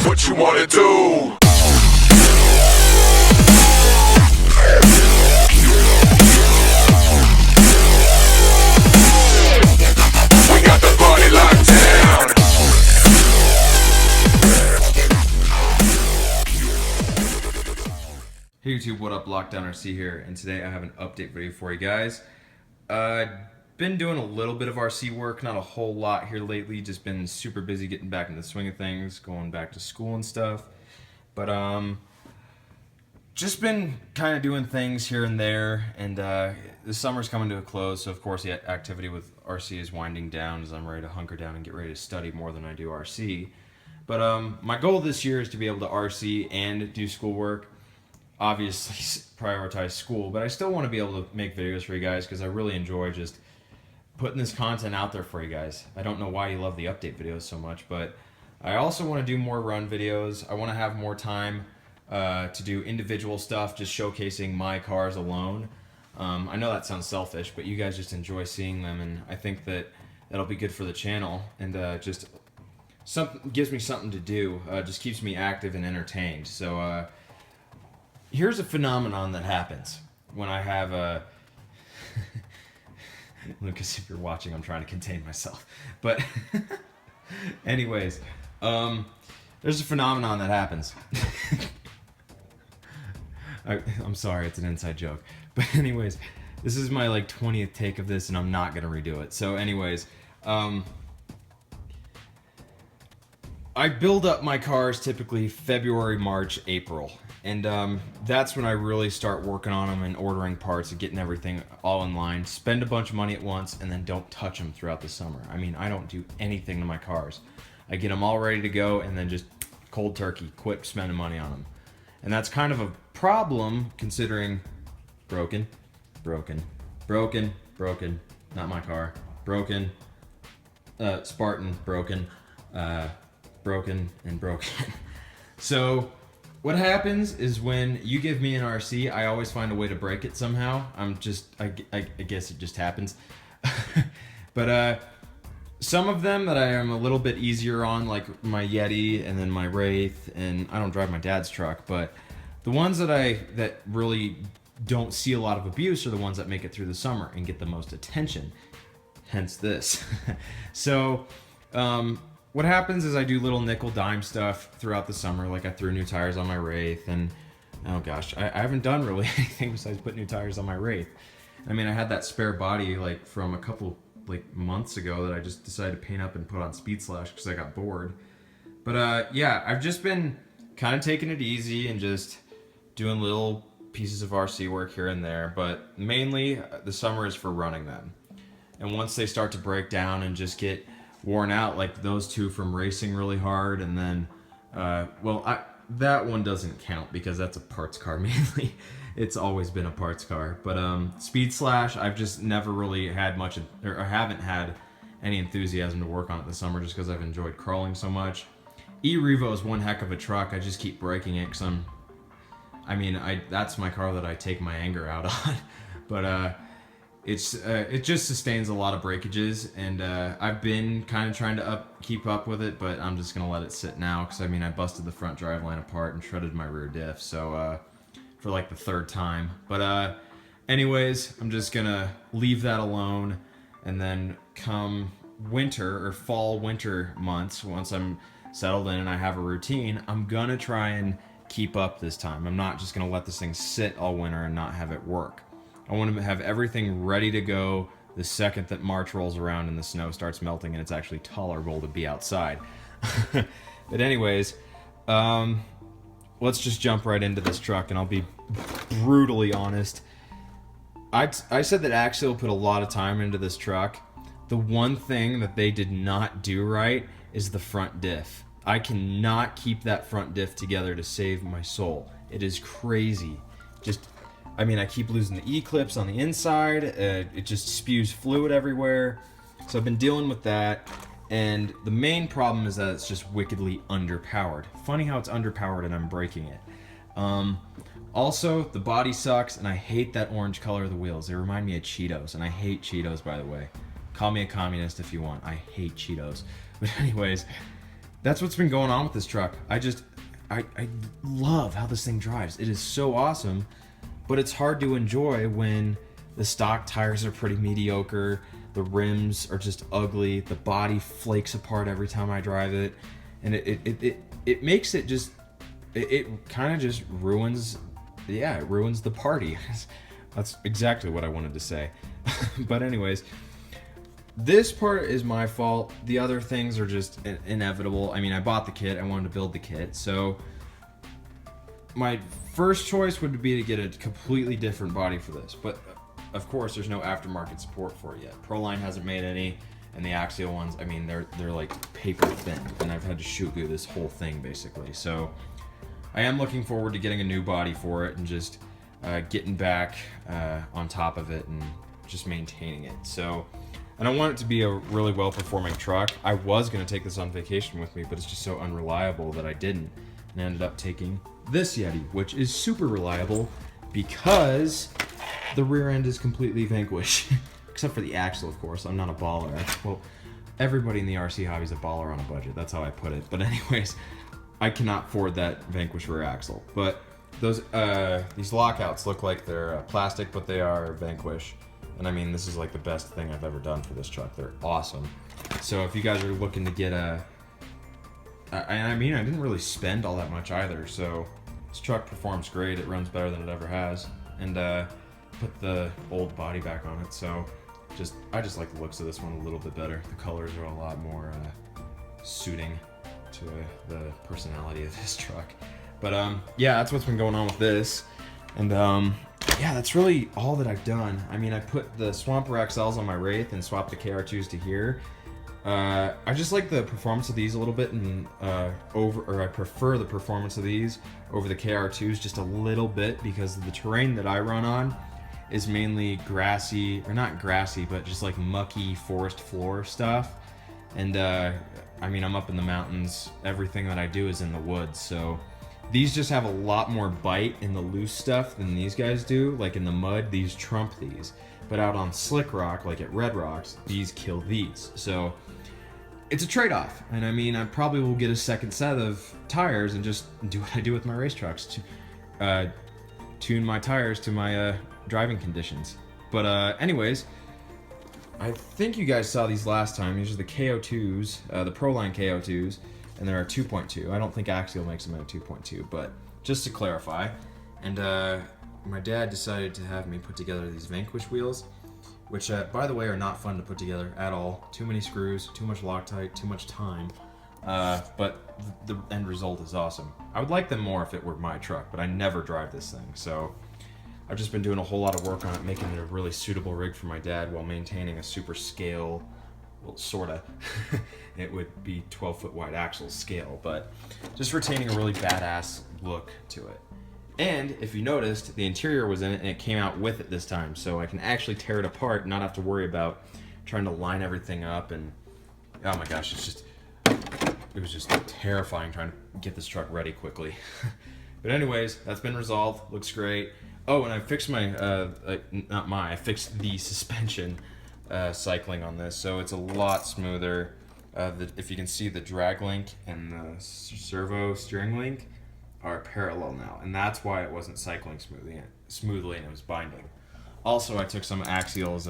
What you wanna do? We got the party locked down. Hey YouTube, what up? Lockdown RC here, and today I have an update video for you guys. Been doing a little bit of RC work, not a whole lot here lately, just been super busy getting back in the swing of things, going back to school and stuff. But just been kind of doing things here and there, and the summer's coming to a close, so of course the activity with RC is winding down as I'm ready to hunker down and get ready to study more than I do RC. But my goal this year is to be able to RC and do schoolwork. Obviously prioritize school, but I still want to be able to make videos for you guys because I really enjoy just putting this content out there for you guys. I don't know why you love the update videos so much, but I also want to do more run videos. I want to have more time to do individual stuff, just showcasing my cars alone. I know that sounds selfish, but you guys just enjoy seeing them, and I think that that'll be good for the channel, and just gives me something to do, just keeps me active and entertained. So here's a phenomenon that happens when I have a... Lucas, if you're watching, I'm trying to contain myself. But anyways, there's a phenomenon that happens. I'm sorry, it's an inside joke. But anyways, this is my like 20th take of this, and I'm not going to redo it. So anyways, I build up my cars typically February, March, April. And that's when I really start working on them and ordering parts and getting everything all in line. Spend a bunch of money at once and then don't touch them throughout the summer. I mean, I don't do anything to my cars. I get them all ready to go and then just cold turkey, quit spending money on them. And that's kind of a problem considering broken, not my car, broken, Spartan, broken, and broken. So what happens is when you give me an RC, I always find a way to break it somehow. I guess it just happens. But some of them that I am a little bit easier on, like my Yeti and then my Wraith, and I don't drive my dad's truck, but the ones that really don't see a lot of abuse are the ones that make it through the summer and get the most attention. Hence this. So, what happens is I do little nickel dime stuff throughout the summer, like I threw new tires on my Wraith, and oh gosh, I haven't done really anything besides put new tires on my Wraith. I mean, I had that spare body like from a couple like months ago that I just decided to paint up and put on Speed Slash because I got bored. But yeah, I've just been kind of taking it easy and just doing little pieces of RC work here and there, but mainly the summer is for running them. And once they start to break down and just get worn out, like those two from racing really hard, and then that one doesn't count because that's a parts car mainly. It's always been a parts car. But Speed Slash, I've just never really had much, or I haven't had any enthusiasm to work on it this summer just because I've enjoyed crawling so much. E-Revo is one heck of a truck. I just keep breaking it because that's my car that I take my anger out on. But it just sustains a lot of breakages, and I've been kind of trying to keep up with it, but I'm just gonna let it sit now because I busted the front driveline apart and shredded my rear diff, so for like the third time. But anyways, I'm just gonna leave that alone, and then come winter or fall winter months, once I'm settled in and I have a routine, I'm gonna try and keep up this time. I'm not just gonna let this thing sit all winter and not have it work. I want to have everything ready to go the second that March rolls around and the snow starts melting and it's actually tolerable to be outside. But anyways, let's just jump right into this truck, and I'll be brutally honest. I said that Axial put a lot of time into this truck. The one thing that they did not do right is the front diff. I cannot keep that front diff together to save my soul. It is crazy. I keep losing the E-clips on the inside. It just spews fluid everywhere. So I've been dealing with that. And the main problem is that it's just wickedly underpowered. Funny how it's underpowered and I'm breaking it. Also, the body sucks, and I hate that orange color of the wheels. They remind me of Cheetos, and I hate Cheetos, by the way. Call me a communist if you want. I hate Cheetos. But anyways, that's what's been going on with this truck. I love how this thing drives. It is so awesome, but it's hard to enjoy when the stock tires are pretty mediocre, the rims are just ugly, the body flakes apart every time I drive it, and it makes it just, it kind of just ruins, it ruins the party. That's exactly what I wanted to say. But anyways, this part is my fault. The other things are just inevitable. I mean, I bought the kit. I wanted to build the kit. So my first choice would be to get a completely different body for this. But of course, there's no aftermarket support for it yet. Proline hasn't made any, and the Axial ones, I mean, they're like paper thin, and I've had to shoot glue this whole thing basically. So I am looking forward to getting a new body for it and just getting back on top of it and just maintaining it. So, and I want it to be a really well-performing truck. I was gonna take this on vacation with me, but it's just so unreliable that I didn't, and I ended up taking this Yeti, which is super reliable because the rear end is completely Vanquish, except for the axle, of course. I'm not a baller. Well, everybody in the RC hobby is a baller on a budget. That's how I put it. But anyways, I cannot afford that Vanquish rear axle. But those these lockouts look like they're plastic, but they are Vanquish. And I mean, this is like the best thing I've ever done for this truck. They're awesome. So if you guys are looking to get a, I mean, I didn't really spend all that much either. So this truck performs great. It runs better than it ever has. And put the old body back on it. So I just like the looks of this one a little bit better. The colors are a lot more suiting to the personality of this truck. But yeah, that's what's been going on with this. And yeah, that's really all that I've done. I mean, I put the Swamper XLs on my Wraith and swapped the KR2s to here. I just like the performance of these a little bit, and I prefer the performance of these over the KR2s just a little bit because the terrain that I run on is mainly grassy, or not grassy, but just like mucky forest floor stuff. And I mean, I'm up in the mountains. Everything that I do is in the woods, so these just have a lot more bite in the loose stuff than these guys do. Like in the mud, these trump these. But out on slick rock, like at Red Rocks, these kill these. So it's a trade-off. And I mean, I probably will get a second set of tires and just do what I do with my race trucks. Tune my tires to my driving conditions. But anyways, I think you guys saw these last time. These are the KO2s, the Proline KO2s. And they're a 2.2. I don't think Axial makes them at a 2.2, but just to clarify. And my dad decided to have me put together these Vanquish wheels, which, by the way, are not fun to put together at all. Too many screws, too much Loctite, too much time. But the end result is awesome. I would like them more if it were my truck, but I never drive this thing. So I've just been doing a whole lot of work on it, making it a really suitable rig for my dad while maintaining a super scale. Well, sorta. It would be 12-foot wide axle scale, but just retaining a really badass look to it. And if you noticed, the interior was in it and it came out with it this time, so I can actually tear it apart and not have to worry about trying to line everything up. And oh my gosh, it was just terrifying trying to get this truck ready quickly. But anyways, that's been resolved. Looks great. Oh, and I fixed I fixed the suspension cycling on this, so it's a lot smoother. If you can see, the drag link and the servo steering link are parallel now, and that's why it wasn't cycling smoothly and it was binding. Also, I took some Axial's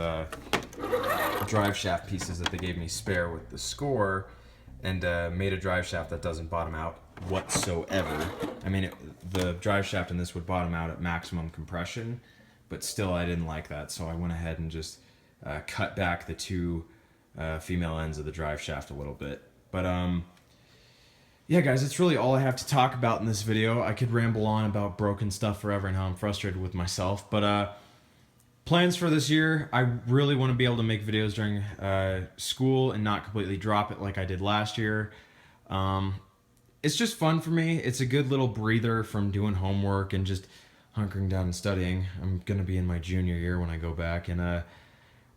drive shaft pieces that they gave me spare with the score and made a drive shaft that doesn't bottom out whatsoever. I mean, the drive shaft in this would bottom out at maximum compression, but still I didn't like that, so I went ahead and just cut back the two female ends of the drive shaft a little bit. But yeah, guys, that's really all I have to talk about in this video. I could ramble on about broken stuff forever and how I'm frustrated with myself, but plans for this year, I really want to be able to make videos during school and not completely drop it like I did last year. It's just fun for me. It's a good little breather from doing homework and just hunkering down and studying. I'm going to be in my junior year when I go back, and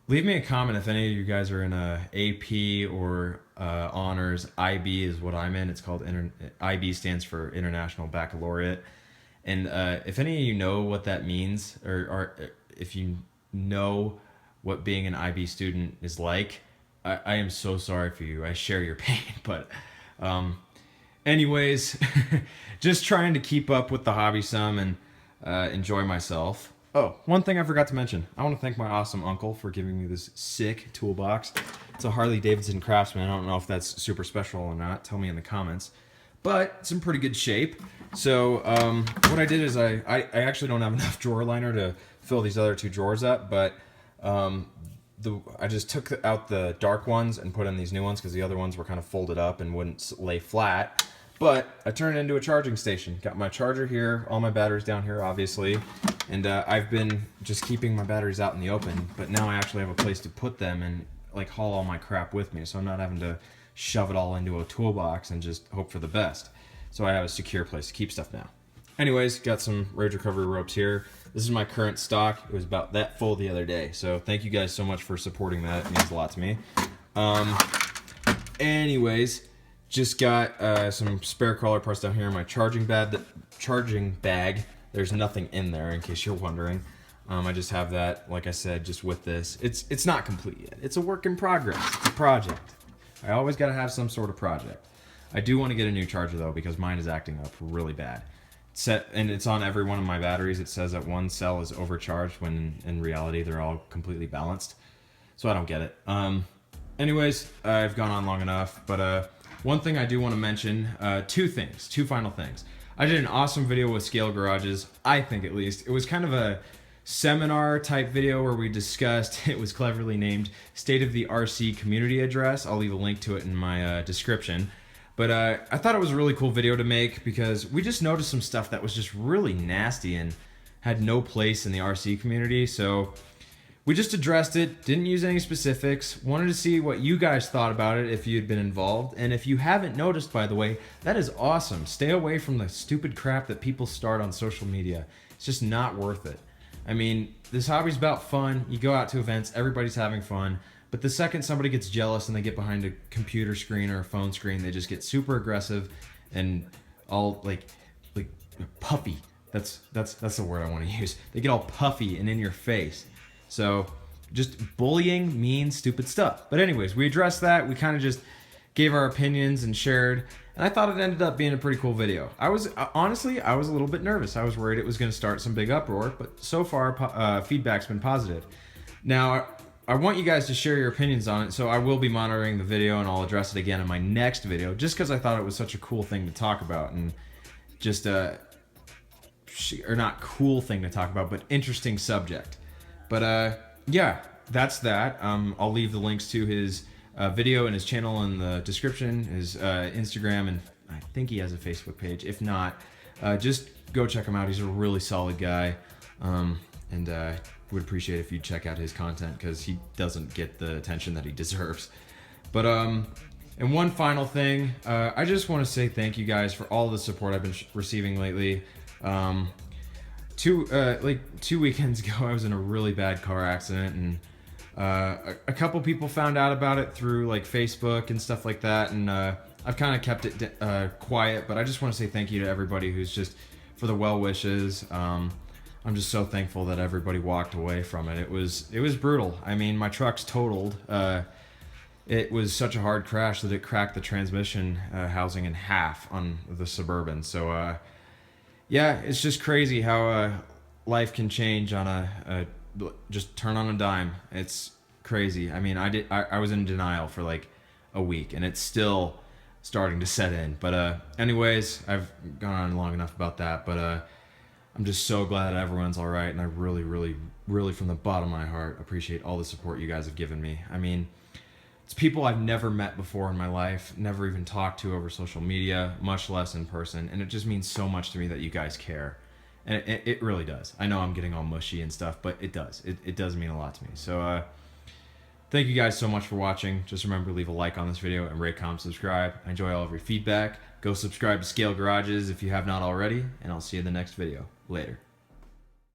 leave me a comment if any of you guys are in AP or honors. IB is what I'm in. It's called IB stands for International Baccalaureate. And if any of you know what that means, or if you know what being an IB student is like, I am so sorry for you. I share your pain, but Anyways, just trying to keep up with the hobby some and enjoy myself. Oh, one thing I forgot to mention. I want to thank my awesome uncle for giving me this sick toolbox. It's a Harley Davidson Craftsman. I don't know if that's super special or not. Tell me in the comments. But it's in pretty good shape. So what I did is I actually don't have enough drawer liner to fill these other 2 drawers up, but I just took out the dark ones and put in these new ones because the other ones were kind of folded up and wouldn't lay flat. But I turned it into a charging station. Got my charger here, all my batteries down here, obviously. And I've been just keeping my batteries out in the open, but now I actually have a place to put them and like haul all my crap with me, so I'm not having to shove it all into a toolbox and just hope for the best. So I have a secure place to keep stuff now. Anyways, got some rage recovery ropes here. This is my current stock. It was about that full the other day, so thank you guys so much for supporting that. It means a lot to me. Anyways, just got some spare crawler parts down here in my charging bag. There's nothing in there, in case you're wondering. I just have that, like I said, just with this. It's not complete yet. It's a work in progress. It's a project. I always got to have some sort of project. I do want to get a new charger though, because mine is acting up really bad. And it's on every one of my batteries. It says that one cell is overcharged when in reality they're all completely balanced. So I don't get it. Anyways, I've gone on long enough, but one thing I do want to mention, 2 final things. I did an awesome video with Scale Garages, I think at least. It was kind of a seminar type video where we discussed, it was cleverly named, State of the RC Community Address. I'll leave a link to it in my description. But I thought it was a really cool video to make because we just noticed some stuff that was just really nasty and had no place in the RC community. So we just addressed it, didn't use any specifics, wanted to see what you guys thought about it if you'd been involved. And if you haven't noticed, by the way, that is awesome. Stay away from the stupid crap that people start on social media. It's just not worth it. I mean, this hobby's about fun. You go out to events, everybody's having fun. But the second somebody gets jealous and they get behind a computer screen or a phone screen, they just get super aggressive and all like puffy. That's the word I want to use. They get all puffy and in your face. So just bullying means stupid stuff. But anyways, we addressed that. We kind of just gave our opinions and shared. And I thought it ended up being a pretty cool video. Honestly, I was a little bit nervous. I was worried it was going to start some big uproar. But so far, feedback's been positive. Now, I want you guys to share your opinions on it. So I will be monitoring the video and I'll address it again in my next video. Just because I thought it was such a cool thing to talk about. And just or not cool thing to talk about, but interesting subject. But yeah, that's that. I'll leave the links to his video and his channel in the description, his Instagram, and I think he has a Facebook page. If not, just go check him out. He's a really solid guy, and would appreciate if you check out his content because he doesn't get the attention that he deserves. But and one final thing, I just want to say thank you guys for all the support I've been receiving lately. 2 weekends ago, I was in a really bad car accident, and a couple people found out about it through like Facebook and stuff like that, and I've kind of kept it quiet. But I just want to say thank you to everybody who's just for the well wishes. I'm just so thankful that everybody walked away from it. It was brutal. I mean, my truck's totaled. It was such a hard crash that it cracked the transmission housing in half on the Suburban. So. Yeah, it's just crazy how life can change on a just turn on a dime. It's crazy. I mean, I was in denial for like a week, and it's still starting to set in. But anyways, I've gone on long enough about that. But I'm just so glad that everyone's all right, and I really, really, really, from the bottom of my heart, appreciate all the support you guys have given me. I mean, it's people I've never met before in my life, never even talked to over social media, much less in person. And it just means so much to me that you guys care. And it really does. I know I'm getting all mushy and stuff, but it does. It does mean a lot to me. So thank you guys so much for watching. Just remember to leave a like on this video and rate, comment, subscribe. I enjoy all of your feedback. Go subscribe to Scale Garages if you have not already. And I'll see you in the next video. Later.